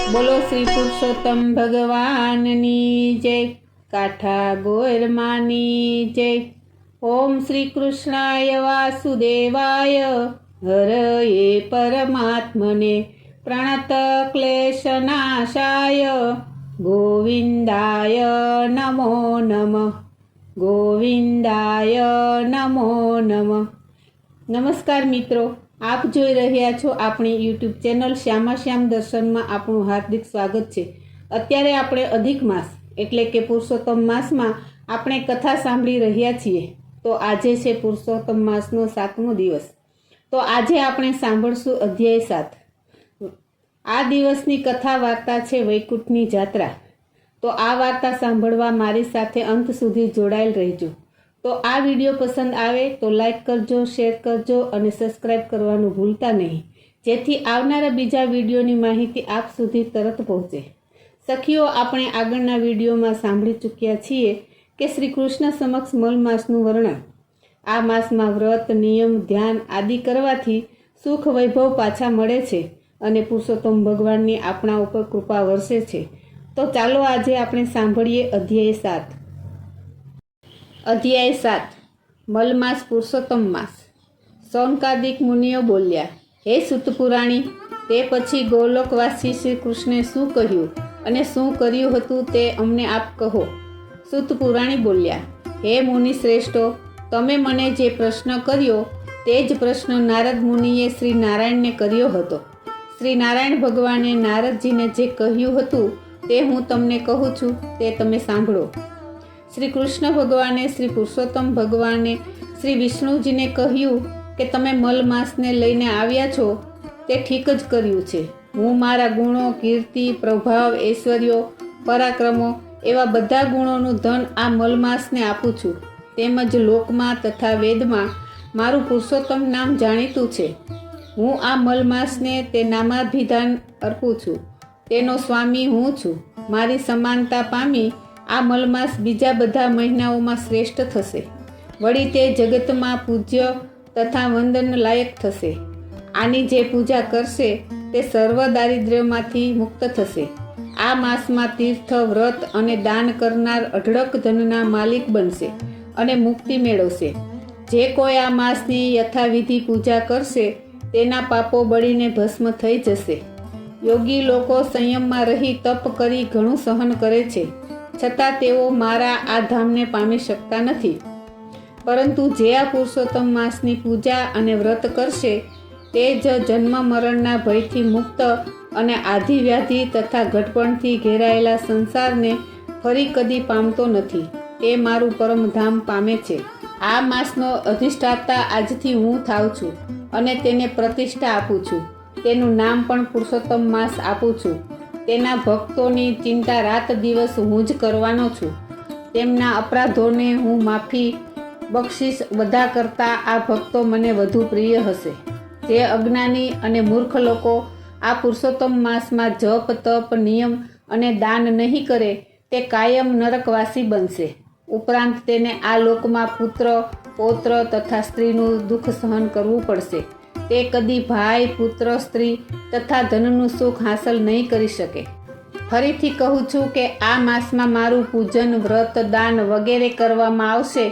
બોલો શ્રી પુરુષોત્તમ ભગવાનની જય, કાઠા ગોરમાની જય। ઓમ શ્રી કૃષ્ણાય વાસુદેવાય હરયે પરમાત્મને પ્રણત ક્લેશનાશાય ગોવિંદાય નમો નમઃ, ગોવિંદાય નમો નમઃ। નમસ્કાર મિત્રો, આપ જોઈ રહ્યા છો આપણી યુટ્યુબ ચેનલ શ્યામા શ્યામ દર્શનમાં આપનું હાર્દિક સ્વાગત છે। અત્યારે આપણે અધિક માસ એટલે કે પુરુષોત્તમ માસમાં આપણે કથા સાંભળી રહ્યા છીએ। તો આજે છે પુરુષોત્તમ માસનો 7મો દિવસ। તો આજે આપણે સાંભળશું અધ્યાય 7। આ દિવસની કથા વાર્તા છે વૈકુંઠની જાત્રા। તો આ વાર્તા સાંભળવા મારી સાથે અંત સુધી જોડાયેલ રહેજો। તો આ વિડીયો પસંદ આવે તો લાઈક કરજો, શેર કરજો અને સબસ્ક્રાઈબ કરવાનું ભૂલતા નહીં, જેથી આવનારા બીજા વિડીયોની માહિતી આપ સુધી તરત પહોંચે। સખીઓ, આપણે આગળના વિડીયોમાં સાંભળી ચૂક્યા છીએ કે શ્રી કૃષ્ણ સમક્ષ મલ માસનું વર્ણન। આ માસમાં વ્રત, નિયમ, ધ્યાન આદિ કરવાથી સુખ વૈભવ પાછા મળે છે અને પુરુષોત્તમ ભગવાનની આપણા ઉપર કૃપા વરસે છે। તો ચાલો આજે આપણે સાંભળીએ અધ્યાય 7। અધ્યાય 7 મલમાસ પુરુષોત્તમ માસ। સૌનકાદિક મુનિઓ બોલ્યા, હે સૂતપુરાણી, તે પછી ગોલોકવાસી શ્રી કૃષ્ણે શું કહ્યું અને શું કર્યું હતું તે અમને આપ કહો। સૂતપુરાણી બોલ્યા, હે મુનિ શ્રેષ્ઠો, તમે મને જે પ્રશ્ન કર્યો તે જ પ્રશ્ન નારદ મુનિએ શ્રી નારાયણને કર્યો હતો। શ્રી નારાયણ ભગવાને નારદજીને જે કહ્યું હતું તે હું તમને કહું છું, તે તમે સાંભળો। શ્રી કૃષ્ણ ભગવાને શ્રી પુરુષોત્તમ ભગવાને શ્રી વિષ્ણુજીને કહ્યું કે તમે મલમાસને લઈને આવ્યા છો તે ઠીક જ કર્યું છે। હું મારા ગુણો, કીર્તિ, પ્રભાવ, ઐશ્વર્યો, પરાક્રમો એવા બધા ગુણોનું ધન આ મલમાસને આપું છું। તેમજ લોકમાં તથા વેદમાં મારું પુરુષોત્તમ નામ જાણીતું છે। હું આ મલમાસને તે નામાભિધાન અર્પું છું। તેનો સ્વામી હું છું। મારી સમાનતા પામી આ મલમાસ બીજા બધા મહિનાઓમાં શ્રેષ્ઠ થશે। વળી તે જગતમાં પૂજ્ય તથા વંદન લાયક થશે। આની જે પૂજા કરશે તે સર્વ દારિદ્ર્યમાંથી મુક્ત થશે। આ માસમાં તીર્થ, વ્રત અને દાન કરનાર અઢળક ધનના માલિક બનશે અને મુક્તિ મેળવશે। જે કોઈ આ માસની યથાવિધિ પૂજા કરશે તેના પાપો બળીને ભસ્મ થઈ જશે। યોગી લોકો સંયમમાં રહી તપ કરી ઘણું સહન કરે છે, છતાં તેઓ મારા આ ધામને પામી શકતા નથી। પરંતુ જે આ પુરુષોત્તમ માસની પૂજા અને વ્રત કરશે તે જ જન્મ મરણના ભયથી મુક્ત અને આધિવ્યાધિ તથા ઘટપણથી ઘેરાયેલા સંસારને ફરી કદી પામતો નથી, તે મારું પરમધામ પામે છે। આ માસનો અધિષ્ઠાતા આજથી હું થાઉં છું અને તેને પ્રતિષ્ઠા આપું છું। તેનું નામ પણ પુરુષોત્તમ માસ આપું છું। તેના ભક્તોની ચિંતા રાત દિવસ હું જ કરવાનો છું। તેમના અપરાધોને હું માફી બક્ષીશ બધા કરતાં આ ભક્તો મને વધુ પ્રિય હશે। જે અજ્ઞાની અને મૂર્ખ લોકો આ પુરુષોત્તમ માસમાં જપ, તપ, નિયમ અને દાન નહીં કરે તે કાયમ નરકવાસી બનશે। ઉપરાંત તેને આ લોકમાં પુત્ર, પૌત્ર તથા સ્ત્રીનું દુઃખ સહન કરવું પડશે। તે કદી ભાઈ, પુત્ર, સ્ત્રી તથા ધનનું સુખ હાંસલ નહીં કરી શકે। ફરીથી કહું છું કે આ માસમાં મારું પૂજન, વ્રત, દાન વગેરે કરવામાં આવશે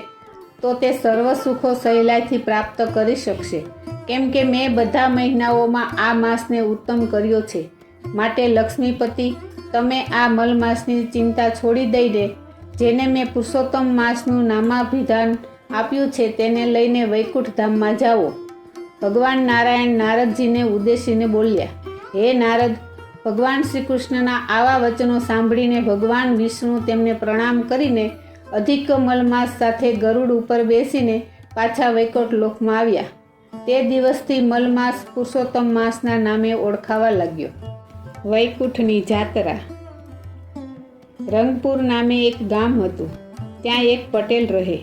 તો તે સર્વ સુખો સહેલાઈથી પ્રાપ્ત કરી શકશે, કેમ કે મેં બધા મહિનાઓમાં આ માસને ઉત્તમ કર્યો છે। માટે લક્ષ્મીપતિ, તમે આ મલમાસની ચિંતા છોડી દઈને જેને મેં પુરુષોત્તમ માસનું નામાભિધાન આપ્યું છે તેને લઈને વૈકુંઠ ધામમાં જાઓ। ભગવાન નારાયણ નારદજીને ઉદ્દેશીને બોલ્યા, હે નારદ, ભગવાન શ્રી કૃષ્ણના આવા વચનો સાંભળીને ભગવાન વિષ્ણુ તેમને પ્રણામ કરીને અધિક મલમાસ સાથે ગરુડ ઉપર બેસીને પાછા વૈકુંઠ લોકમાં આવ્યા। તે દિવસથી મલમાસ પુરુષોત્તમ માસના નામે ઓળખાવા લાગ્યો। વૈકુંઠની જાત્રા। રંગપુર નામે એક ગામ હતું। ત્યાં એક પટેલ રહે।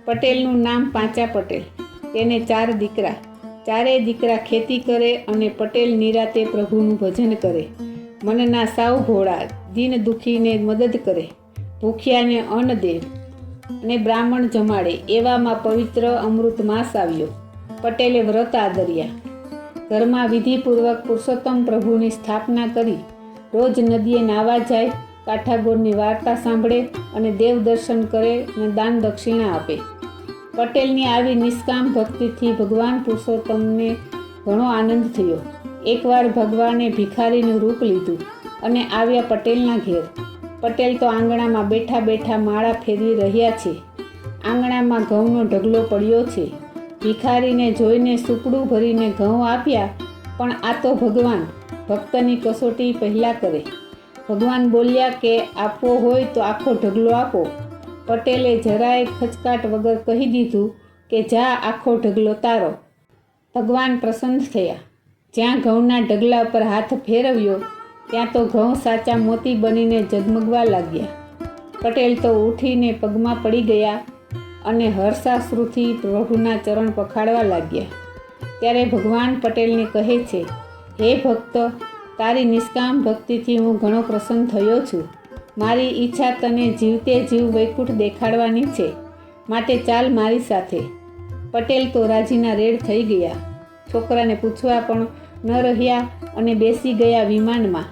પટેલનું નામ પાંચા પટેલ। તેને 4 દીકરા। ચારેય દીકરા ખેતી કરે અને પટેલ નિરાતે પ્રભુનું ભજન કરે। મનના સાવ ભોળા, દીન દુખીને મદદ કરે, ભૂખ્યાને અન્ન દે અને બ્રાહ્મણ જમાડે। એવામાં પવિત્ર અમૃત માસ આવ્યો। પટેલે વ્રત આદર્યા। ઘરમાં વિધિપૂર્વક પુરુષોત્તમ પ્રભુની સ્થાપના કરી રોજ નદીએ નાહવા જાય, કાઠાગોરની વાર્તા સાંભળે અને દેવ દર્શન કરે અને દાન દક્ષિણા આપે. પટેલની આવી નિષ્કામ ભક્તિથી ભગવાન પુરુષોત્તમને ઘણો આનંદ થયો. એકવાર ભગવાને ભિખારીનું રૂપ લીધું અને આવ્યા પટેલના ઘેર. પટેલ તો આંગણામાં બેઠા બેઠા માળા ફેરવી રહ્યા છે. આંગણામાં ઘઉંનો ઢગલો પડ્યો છે. ભિખારીને જોઈને સુપડું ભરીને ઘઉં આપ્યા, પણ આ તો ભગવાન ભક્તની કસોટી પહેલાં કરે. ભગવાન બોલ્યા કે આપવો હોય તો આખો ઢગલો આપો. પટેલે જરાય ખચકાટ વગર કહી દીધું કે જા, આખો ઢગલો તારો. ભગવાન પ્રસન્ન થયા. જ્યાં ઘઉંના ઢગલા પર હાથ ફેરવ્યો ત્યાં તો ઘઉં સાચા મોતી બનીને ઝગમગવા લાગ્યા. પટેલ તો ઉઠીને પગમાં પડી ગયા અને હર્ષાશ્રુથી પ્રભુના ચરણ પખાડવા લાગ્યા. ત્યારે ભગવાન પટેલને કહે છે, હે ભક્ત, તારી નિષ્કામ ભક્તિથી હું ઘણો પ્રસન્ન થયો છું. મારી ઈચ્છા તને જીવતે જીવ વૈકુંઠ દેખાડવાની છે, માટે ચાલ મારી સાથે. પટેલ તો રાજીના રેડ થઈ ગયા. છોકરાને પૂછવા પણ ન રહ્યા અને બેસી ગયા વિમાનમાં.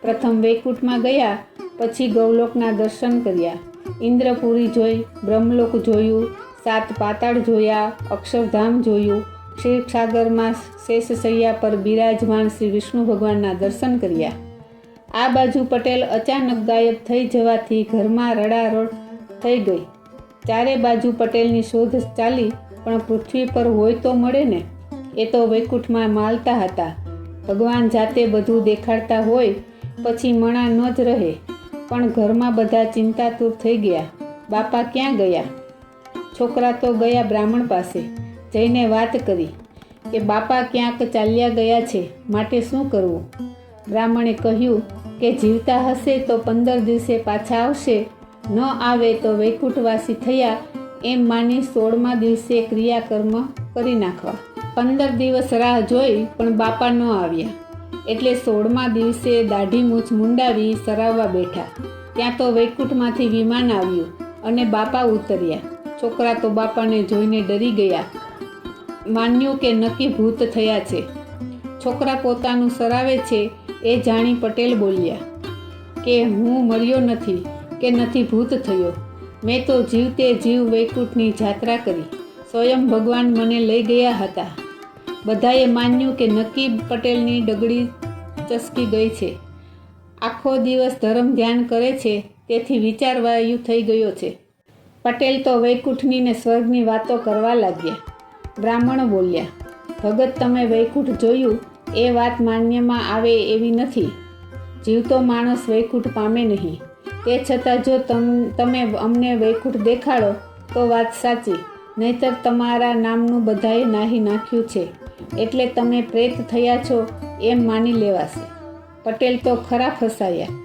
પ્રથમ વૈકુંઠમાં ગયા, પછી ગૌલોકના દર્શન કર્યા. ઇન્દ્રપુરી જોઈ, બ્રહ્મલોક જોયું, 7 પાતાળ જોયા, અક્ષરધામ જોયું. ક્ષીરસાગરમાં શેષશૈયા પર બિરાજમાન શ્રી વિષ્ણુ ભગવાનના દર્શન કર્યા. આ બાજુ પટેલ અચાનક ગાયબ થઈ જવાથી ઘરમાં રડારડ થઈ ગઈ. ચારે બાજુ પટેલની શોધ ચાલી, પણ પૃથ્વી પર હોય તો મળે ને. એ તો વૈકુંઠમાં માલતા હતા. ભગવાન જાતે બધું દેખાડતા હોય પછી મણા ન જ રહે. પણ ઘરમાં બધા ચિંતાતુર થઈ ગયા. બાપા ક્યાં ગયા? છોકરા તો ગયા બ્રાહ્મણ પાસે. જઈને વાત કરી કે બાપા ક્યાંક ચાલ્યા ગયા છે, માટે શું કરવું? બ્રાહ્મણે કહ્યું કે જીવતા હશે તો 15 દિવસે પાછા આવશે, ન આવે તો વૈકુંઠવાસી થયા એમ માની 16મા દિવસે ક્રિયાકર્મ કરી નાખવા. 15 દિવસ રાહ જોઈ પણ બાપા ન આવ્યા, એટલે 16મા દિવસે દાઢી મૂછ મુંડાવી સરાવવા બેઠા. ત્યાં તો વૈકુંઠમાંથી વિમાન આવ્યું અને બાપા ઉતર્યા. છોકરા તો બાપાને જોઈને ડરી ગયા. માન્યું કે નક્કી ભૂત થયા છે. છોકરા પોતાનું સરાવે છે એ જાણી પટેલ બોલ્યા કે હું મર્યો નથી કે નથી ભૂત થયો. મેં તો જીવતે જીવ વૈકુંઠની જાત્રા કરી. સ્વયં ભગવાન મને લઈ ગયા હતા. બધાએ માન્યું કે નક્કી પટેલની ડગડી ચસકી ગઈ છે. આખો દિવસ ધર્મ ધ્યાન કરે છે, તેથી વિચારવાયુ થઈ ગયો છે. પટેલ તો વૈકુંઠની ને સ્વર્ગની વાતો કરવા લાગ્યા. બ્રાહ્મણો બોલ્યા, ભગત, તમે વૈકુંઠ જોયું એ વાત માન્યમાં આવે એવી નથી. જીવતો માણસ વૈકુંઠ પામે નહીં. તે છતાં જો તમે અમને વૈકુંઠ દેખાડો તો વાત સાચી, નહીંતર તમારા નામનું બધાએ નાહી નાખ્યું છે, એટલે તમે પ્રેત થયા છો એમ માની લેવાશે. પટેલ તો ખરા ફસાયા.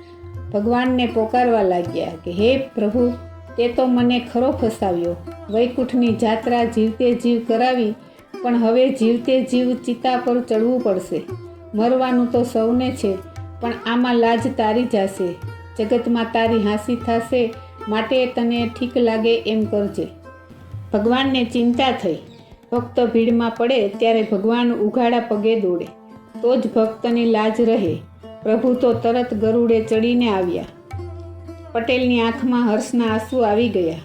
ભગવાનને પોકારવા લાગ્યા કે હે પ્રભુ, તે તો મને ખરો ફસાવ્યો. વૈકુંઠની જાત્રા જીવતે જીવ કરાવી, પણ હવે જીવતે જીવ ચિતા પર ચડવું પડશે. મરવાનું તો સૌને છે, પણ આમાં લાજ તારી જશે. જગતમાં તારી હાંસી થશે, માટે તને ઠીક લાગે એમ કરજે. ભગવાનને ચિંતા થઈ. ભક્ત ભીડમાં પડે ત્યારે ભગવાન ઉઘાડા પગે દોડે, તો જ ભક્તની લાજ રહે. પ્રભુ તો તરત ગરુડે ચડીને આવ્યા. પટેલની આંખમાં હર્ષના આંસુ આવી ગયા.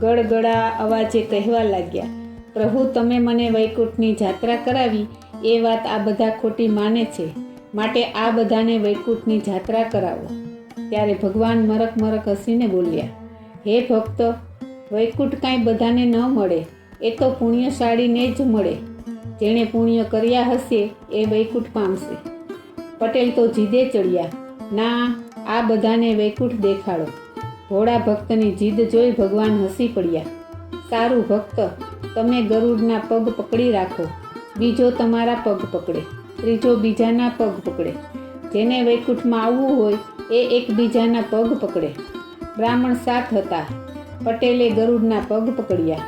ગળગળા અવાજે કહેવા લાગ્યા, પ્રભુ, તમે મને વૈકુંઠની જાત્રા કરાવી એ વાત આ બધા ખોટી માને છે, માટે આ બધાને વૈકુંઠની જાત્રા કરાવો. ત્યારે ભગવાન મરક મરક હસીને બોલ્યા, હે ભક્ત, વૈકુંઠ કાંઈ બધાને ન મળે, એ તો પુણ્યશાળીને જ મળે. જેણે પુણ્ય કર્યા હશે એ વૈકુંઠ પામશે. પટેલ તો જીદે ચડ્યા, ના, આ બધાને વૈકુંઠ દેખાડો. ભોળા ભક્તની જીદ જોઈ ભગવાન હસી પડ્યા. સારું ભક્ત, તમે ગરુડના પગ પકડી રાખો. બીજો તમારા પગ પકડે, ત્રીજો બીજાના પગ પકડે. જેને વૈકુંઠમાં આવવું હોય એ એકબીજાના પગ પકડે. બ્રાહ્મણ 7 હતા. પટેલે ગરુડના પગ પકડ્યા,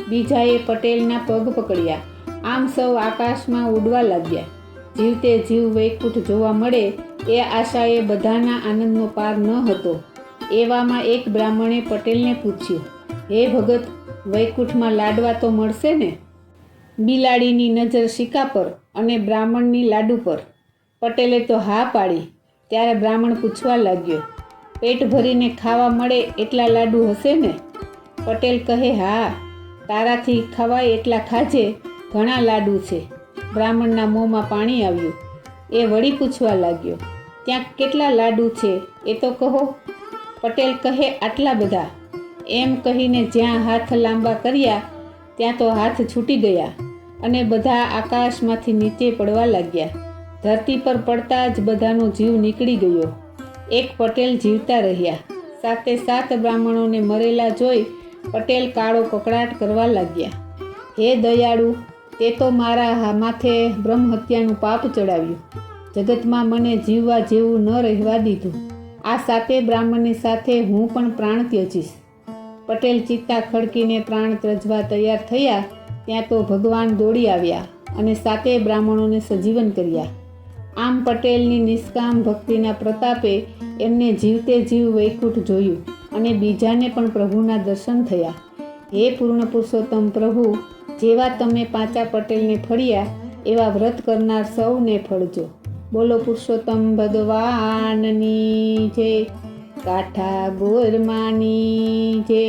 બીજાએ પટેલના પગ પકડ્યા. આમ સૌ આકાશમાં ઉડવા લાગ્યા. જીવતે જીવ વૈકુંઠ જોવા મળે એ આશાએ બધાના આનંદનો પાર ન હતો. એવામાં એક બ્રાહ્મણે પટેલને પૂછ્યું, હે ભગત, વૈકુંઠમાં લાડવા તો મળશે ને? બિલાડીની નજર શિકા પર અને બ્રાહ્મણની લાડુ પર. પટેલે તો હા પાડી. ત્યારે બ્રાહ્મણ પૂછવા લાગ્યો, પેટ ભરીને ખાવા મળે એટલા લાડુ હશે ને? પટેલ કહે, હા, તારાથી ખવાય એટલા ખાજે, ઘણા લાડુ છે. બ્રાહ્મણના મોંમાં પાણી આવ્યું. એ વળી પૂછવા લાગ્યો, ત્યાં કેટલા લાડુ છે એ તો કહો. પટેલ કહે, આટલા બધા. એમ કહીને જ્યાં હાથ લાંબા કર્યા ત્યાં તો હાથ છૂટી ગયા અને બધા આકાશમાંથી નીચે પડવા લાગ્યા. ધરતી પર પડતા જ બધાનો જીવ નીકળી ગયો. એક પટેલ જીવતા રહ્યા. 7 બ્રાહ્મણોને મરેલા જોઈ પટેલ કાળો કકળાટ કરવા લાગ્યા. હે દયાળુ, તે તો મારા માથે બ્રહ્મહત્યાનું પાપ ચડાવ્યું. જગતમાં મને જીવવા જેવું ન રહેવા દીધું. આ 7 બ્રાહ્મણની સાથે હું પણ પ્રાણ ત્યજીશ. પટેલ ચિત્તા ખડકીને પ્રાણ ત્યજવા તૈયાર થયા ત્યાં તો ભગવાન દોડી આવ્યા અને 7 બ્રાહ્મણોને સજીવન કર્યા. આમ પટેલની નિષ્કામ ભક્તિના પ્રતાપે એમને જીવતે જીવ વૈકુંઠ જોયું અને બીજાને પણ પ્રભુના દર્શન થયા. હે પૂર્ણ પુરુષોત્તમ પ્રભુ, જેવા તમે પાંચા પટેલને ફળ્યા એવા વ્રત કરનાર સૌને ફળજો. બોલો પુરુષોત્તમ ભગવાનની જય. કાઠા ગોરમાની જય.